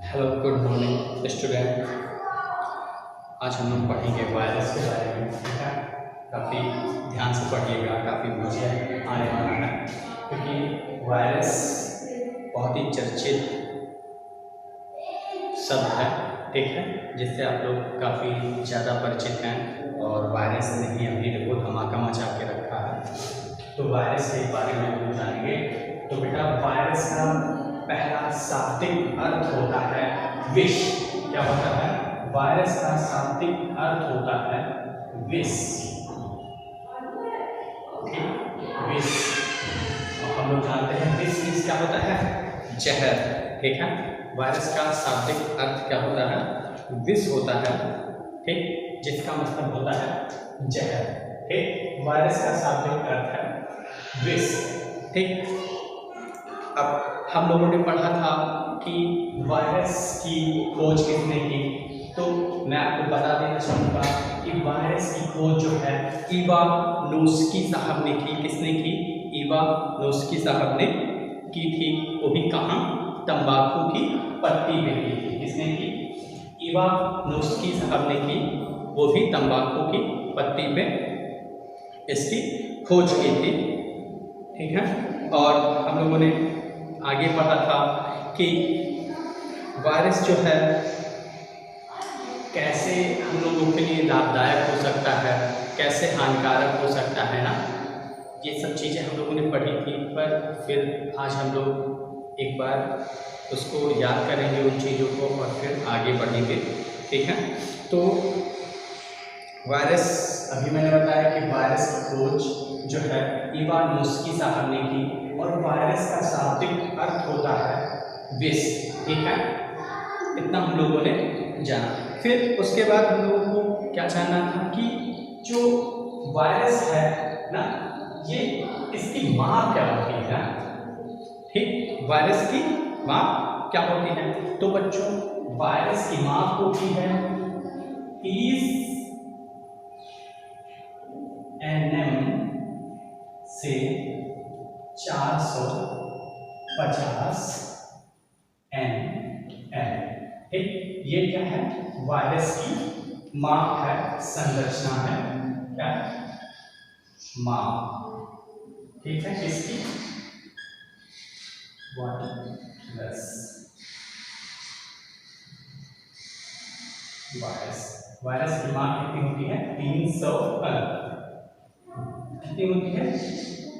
Hello good morning student. आज हम लोग पढ़ेंगे वायरस के बारे में। ठीक है, काफ़ी ध्यान से पढ़िएगा, काफ़ी मजा आने वाला है क्योंकि वायरस बहुत ही चर्चित शब्द है। ठीक है, जिससे आप लोग काफ़ी ज़्यादा परिचित हैं और वायरस ने ही अभी देखो धमाका मचा के रखा है। तो वायरस के बारे में हम लोग जानेंगे। तो बेटा, वायरस का पहला शाब्दिक अर्थ होता है विष। क्या होता है? वायरस का शाब्दिक अर्थ होता है विष। विष हम लोग जानते हैं विष मीन्स क्या होता है? जहर। ठीक है, वायरस का शाब्दिक अर्थ क्या होता है? विष होता है। ठीक, जिसका मतलब होता है जहर। ठीक, वायरस का शाब्दिक अर्थ है विष। ठीक, अब हम लोगों ने पढ़ा था कि वायरस की खोज किसने की। तो मैं आपको बता देना चाहूँगा कि वायरस की खोज जो है इवानोस्की साहब ने की। किसने की? इवानोस्की साहब ने की थी। वो भी कहाँ? तंबाकू की पत्ती पे की थी। किसने की? इवानोस्की साहब ने की, वो भी तंबाकू की पत्ती पे इसकी खोज की थी। ठीक है, और हम लोगों ने आगे पढ़ा था कि वायरस जो है कैसे हम लोगों के लिए लाभदायक हो सकता है, कैसे हानिकारक हो सकता है ना। ये सब चीज़ें हम लोगों ने पढ़ी थी, पर फिर आज हम लोग एक बार उसको याद करेंगे उन चीज़ों को और फिर आगे बढ़ेंगे। ठीक है, तो वायरस, अभी मैंने बताया कि वायरस की खोज जो है इवानोस्की साहब ने की और वायरस का शाब्दिक अर्थ होता है विष। ठीक है, इतना हम लोगों ने जाना। फिर उसके बाद हम लोगों को क्या जानना था कि जो वायरस है ना, ये इसकी माप क्या होती है ना। ठीक, वायरस की माप क्या होती है? तो बच्चों, वायरस की माप होती है 30 nm से 450 nm। ठीक, ये क्या है? वायरस की माप है, संरचना है। क्या? माप। ठीक है, किसकी? वायरस की माप कितनी होती है? 300 कितनी होती है?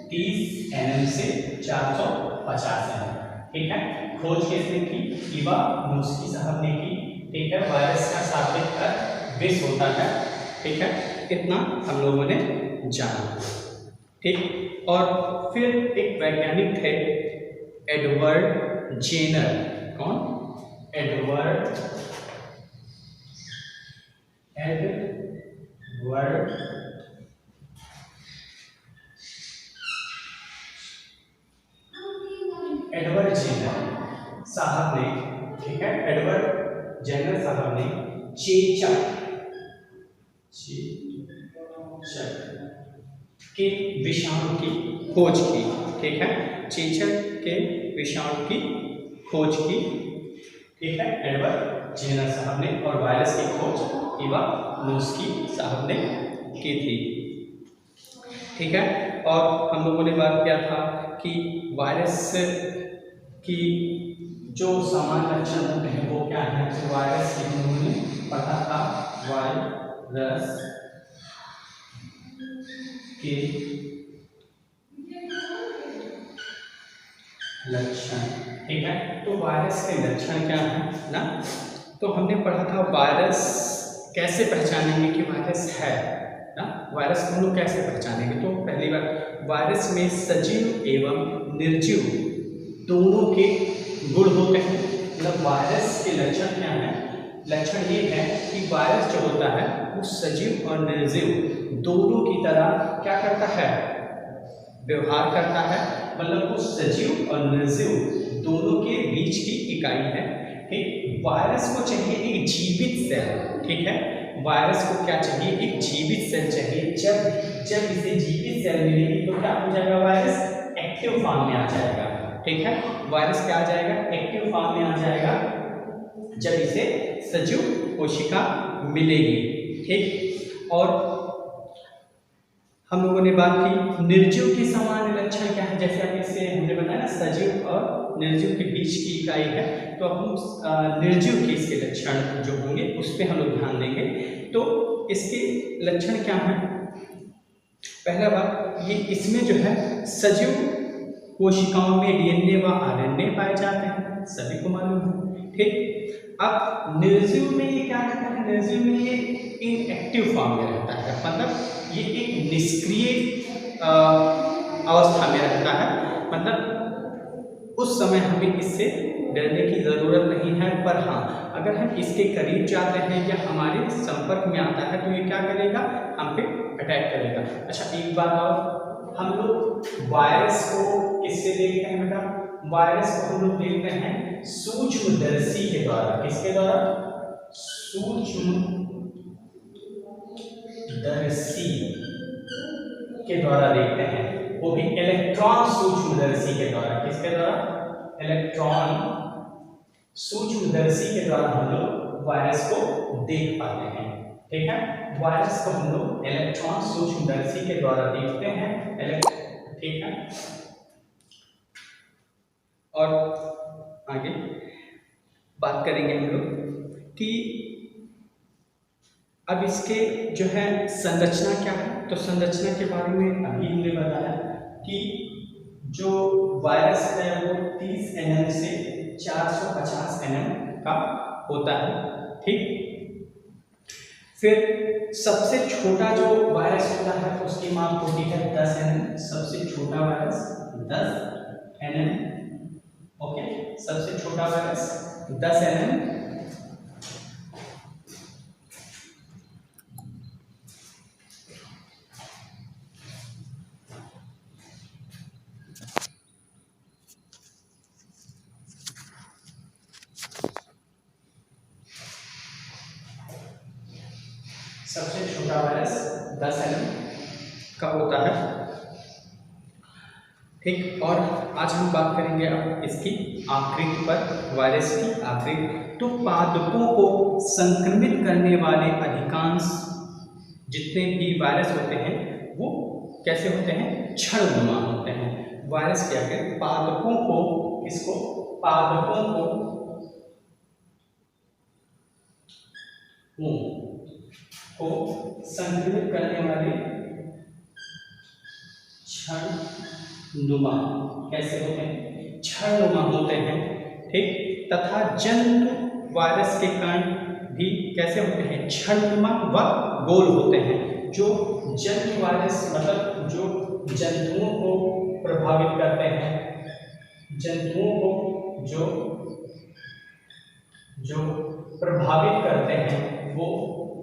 30 nm से 450 nm। ठीक है, खोज किसने की? इवानोस्की साहब ने की। ठीक है, वायरस का शाब्दिक अर्थ विष होता है। ठीक है, इतना हम लोगों ने जाना। ठीक, और फिर एक वैज्ञानिक थे एडवर्ड जेनर। कौन? एडवर्ड जेनर साहब ने, ठीक है, एडवर्ड जेनर साहब ने चेचक के विषाणु की खोज की। ठीक है, चेचक के विषाणु की खोज की। ठीक है, एडवर्ड जेनर साहब ने, और वायरस की खोज इवानोस्की साहब ने की थी। ठीक है, और हम लोगों ने बात किया था कि वायरस की जो सामान्य लक्षण होते हैं वो क्या है। तो वायरस की हम लोगों ने पढ़ा था वायरस के लक्षण। ठीक है, तो वायरस के लक्षण क्या है ना। तो हमने पढ़ा था वायरस कैसे पहचानेंगे कि वायरस है ना। वायरस को हम लोग कैसे पहचानेंगे? तो पहली बार, वायरस में सजीव एवं निर्जीव दोनों के गुण होते हैं। मतलब वायरस के लक्षण क्या है? लक्षण ये है कि वायरस जो होता है वो सजीव और निर्जीव दोनों की तरह क्या करता है? व्यवहार करता है। मतलब वो सजीव और निर्जीव दोनों के बीच की इकाई है। ठीक, वायरस को चाहिए एक जीवित सेल। ठीक है, वायरस को क्या चाहिए? एक जीवित सेल चाहिए। जब इसे जीवित सेल मिलेगी तो क्या हो जाएगा? वायरस एक्टिव फॉर्म में आ जाएगा। ठीक है, वायरस क्या आ जाएगा? एक्टिव फॉर्म में आ जाएगा। जब इसे सजीव कोशिका मिलेगी। ठीक, और हम लोगों ने बात की निर्जीव के सामान्य लक्षण क्या है। जैसे अब इससे हमने बताया ना सजीव और निर्जीव के बीच की इकाई है, तो अब हम निर्जीव के इसके लक्षण जो होंगे उस पर हम लोग ध्यान देंगे। तो इसके लक्षण क्या हैं? पहला बात, ये इसमें जो है सजीव कोशिकाओं में डीएनए व आरएनए पाए जाते हैं, सभी को मालूम है। ठीक, अब निर्जीव में ये क्या रहता है? निर्जीव में ये इनएक्टिव फॉर्म में रहता है, मतलब ये एक निष्क्रिय अवस्था में रहता है, मतलब उस समय हमें इससे डरने की ज़रूरत नहीं है। पर हाँ, अगर हम इसके करीब जाते हैं या हमारे संपर्क में आता है तो ये क्या करेगा? हम पे अटैक करेगा। अच्छा, एक बात और, हम लोग वायरस को किससे देखते हैं बेटा? वायरस को हम लोग देखते हैं सूक्ष्मदर्शी के द्वारा। किसके द्वारा? सूक्ष्मदर्शी के द्वारा देखते हैं, वो भी इलेक्ट्रॉन सूक्ष्मदर्शी के द्वारा। किसके द्वारा? इलेक्ट्रॉन सूक्ष्मदर्शी के द्वारा हम लोग वायरस को देख पाते हैं। ठीक है, वायरस को हम लोग इलेक्ट्रॉन सूक्ष्मदर्शी के द्वारा देखते हैं। ठीक है, और आगे बात करेंगे हम लोग कि अब इसके जो है संरचना क्या है। तो संरचना के बारे में अभी हमने बताया कि जो वायरस है वो 30 nm से 450 nm का होता है। ठीक, फिर सबसे छोटा जो वायरस होता है उसकी माप होती है 10 nm। सबसे छोटा वायरस 10 nm। ओके, सबसे छोटा वायरस 10 nm। सबसे छोटा वायरस 10 nm का होता है। ठीक, और आज हम बात करेंगे अब इसकी आकृति पर, वायरस की आकृति। तो पादपों को संक्रमित करने वाले अधिकांश जितने भी वायरस होते हैं वो कैसे होते हैं? क्षणनुमा होते हैं। वायरस क्या है? पादपों को, इसको पादपों को संक्रमित करने वाले क्षणनुमा कैसे होते हैं? क्षणनुमा होते हैं। ठीक, तथा जंतु वायरस के कण भी कैसे होते हैं? क्षणनुमा व गोल होते हैं। जो जंतु वायरस मतलब जो जंतुओं को प्रभावित करते हैं, जंतुओं को जो प्रभावित करते हैं वो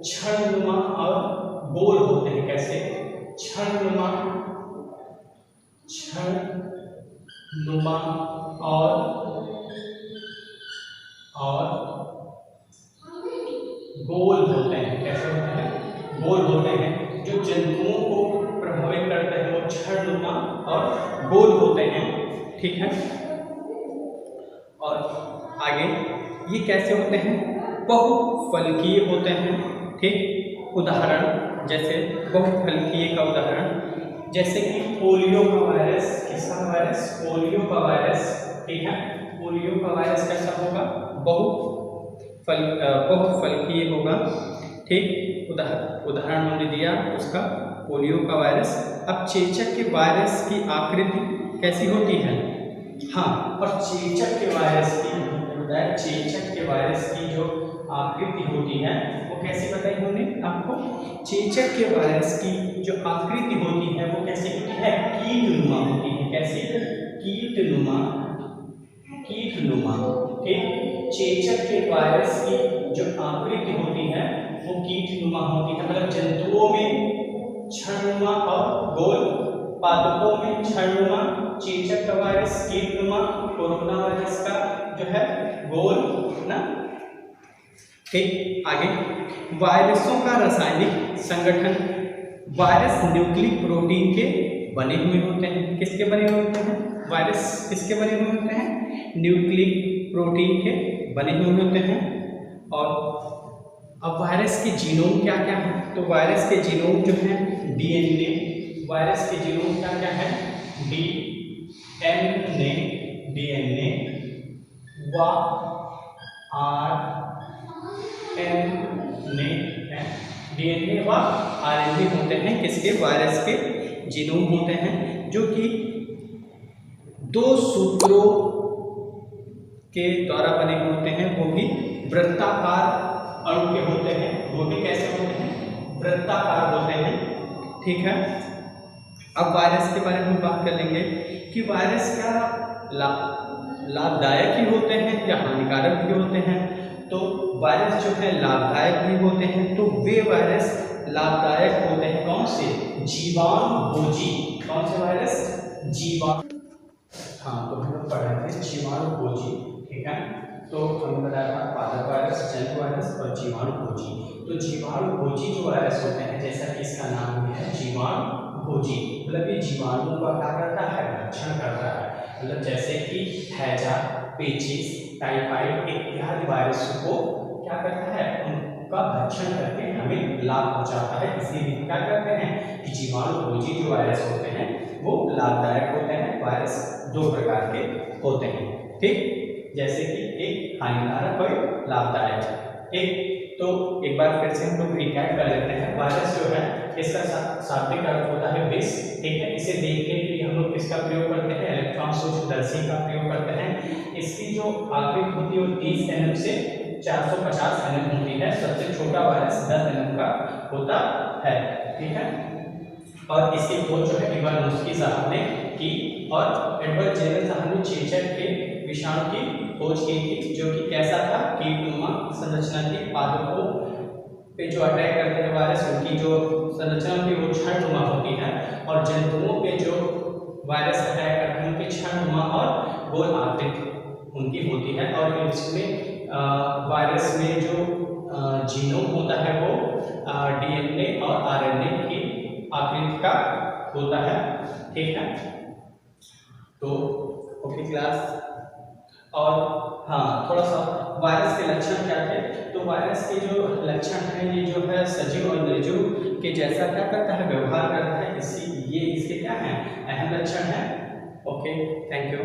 क्षणनुमा और गोल होते हैं। कैसे? क्षणनुमा और गोल होते हैं। कैसे होते हैं? गोल होते हैं। जो जंतुओं को प्रभावित करते हैं वो क्षणनुमा और गोल होते हैं। ठीक है, और आगे ये कैसे होते हैं? बहुफलकीय होते हैं। ठीक, उदाहरण जैसे बहुफलकीय का उदाहरण जैसे कि पोलियो का वायरस। किसका वायरस? पोलियो का वायरस। ठीक है, पोलियो का वायरस कैसा होगा? बहुफलकीय होगा। ठीक, उदाहरण हमने दिया उसका, पोलियो का वायरस। अब चेचक के वायरस की आकृति कैसी होती है? हाँ, और चेचक के वायरस की जो आकृति होती है वो कैसी बताई हमने आपको? चेचक के वायरस की जो आकृति होती है वो कैसी होती है? कीटनुमा होती है। कैसी? कीटनुमा। ठीक, चेचक के वायरस की जो आकृति होती है वो कीटनुमा होती है। मतलब जंतुओं में क्षणनुमा और गोल, पादपों में क्षणनुमा, चेचक का वायरस कीटनुमा, कोरोना वायरस का जो है गोल ना। ठीक, आगे वायरसों का रासायनिक संगठन। वायरस न्यूक्लिक प्रोटीन के बने हुए होते हैं। किसके बने हुए होते हैं? वायरस किसके बने हुए होते हैं? न्यूक्लिक प्रोटीन के बने हुए होते हैं। और अब वायरस के जीनोम क्या क्या है, तो वायरस के जीनोम जो है डीएनए, वायरस के जीनोम क्या क्या है, डीएनए, डीएनए व आरएनए है, डीएनए व आरएनए होते हैं किसके, वायरस के जीनोम होते हैं, जो कि दो सूत्रों के द्वारा बने होते हैं, वो भी वृत्ताकार अणु के होते हैं, वो भी कैसे होते हैं, वृत्ताकार होते हैं। ठीक है, अब वायरस के बारे में बात कर लेंगे कि वायरस क्या लाभदायक ही होते हैं या हानिकारक भी होते हैं। तो वायरस जो है लाभदायक भी होते हैं, तो वे वायरस लाभदायक होते हैं कौन से, जीवाणुभोजी, कौन से वायरस, जीवाणु, हाँ तो हम लोग पढ़ रहे थे जीवाणुभोजी। ठीक है, तो हमने बताया था पादप वायरस, जंतु वायरस और जीवाणुभोजी। तो जीवाणुभोजी जो वायरस होते हैं, जैसा कि इसका नाम है जीवाणुभोजी, मतलब ये जीवाणुओं का क्या करता है, भक्षण करता है। मतलब जैसे कि हैजा, पेचिस, टाइफाइड इत्यादि वायरस को क्या करता है, उनका भक्षण करके हमें लाभ पहुंचाता है। इसीलिए क्या करते हैं कि जीवाणुभोजी जो वायरस होते हैं वो लाभदायक होते हैं। वायरस दो प्रकार के होते हैं, ठीक, जैसे कि एक हानिकारक और लाभदायक। एक तो एक बार फिर से हम लोग रिकैप कर लेते हैं। वायरस जो है इसका शाब्दिक अर्थ होता है विष। ठीक है, इसे देखने के लिए हम लोग किसका प्रयोग करते हैं, इलेक्ट्रॉन सूक्ष्मदर्शी का प्रयोग करते हैं। इसकी जो आकृति होती है वो 30 mm से 450 mm होती है। सबसे छोटा वायरस 10 mm का होता है। ठीक है, और इसकी खोज जो है एडवर्ड नुस्की साहब ने की, और एडवर्ड जेनर साहब ने चेचक के विषाणु की खोज की थी, जो कि कैसा था, कीटनुमा संरचना थी। पादपों पे जो अटैक करते हैं वायरस, उनकी जो संरचना थी वो क्षणनुमा होती है, और जंतुओं पे जो वायरस अटैक करते हैं उनकी क्षणनुमा और गोल आकृति उनकी होती है। और इसमें वायरस में जो जीनोम होता है वो डीएनए और आरएनए की आकृति का होता है। ठीक है, तो ओके क्लास। और हाँ, थोड़ा सा वायरस के लक्षण क्या थे, तो वायरस के जो लक्षण है, ये जो है सजीव और निर्जीव के जैसा क्या करता है, व्यवहार करता है। ये इसके क्या है, अहम लक्षण है। Okay, thank you.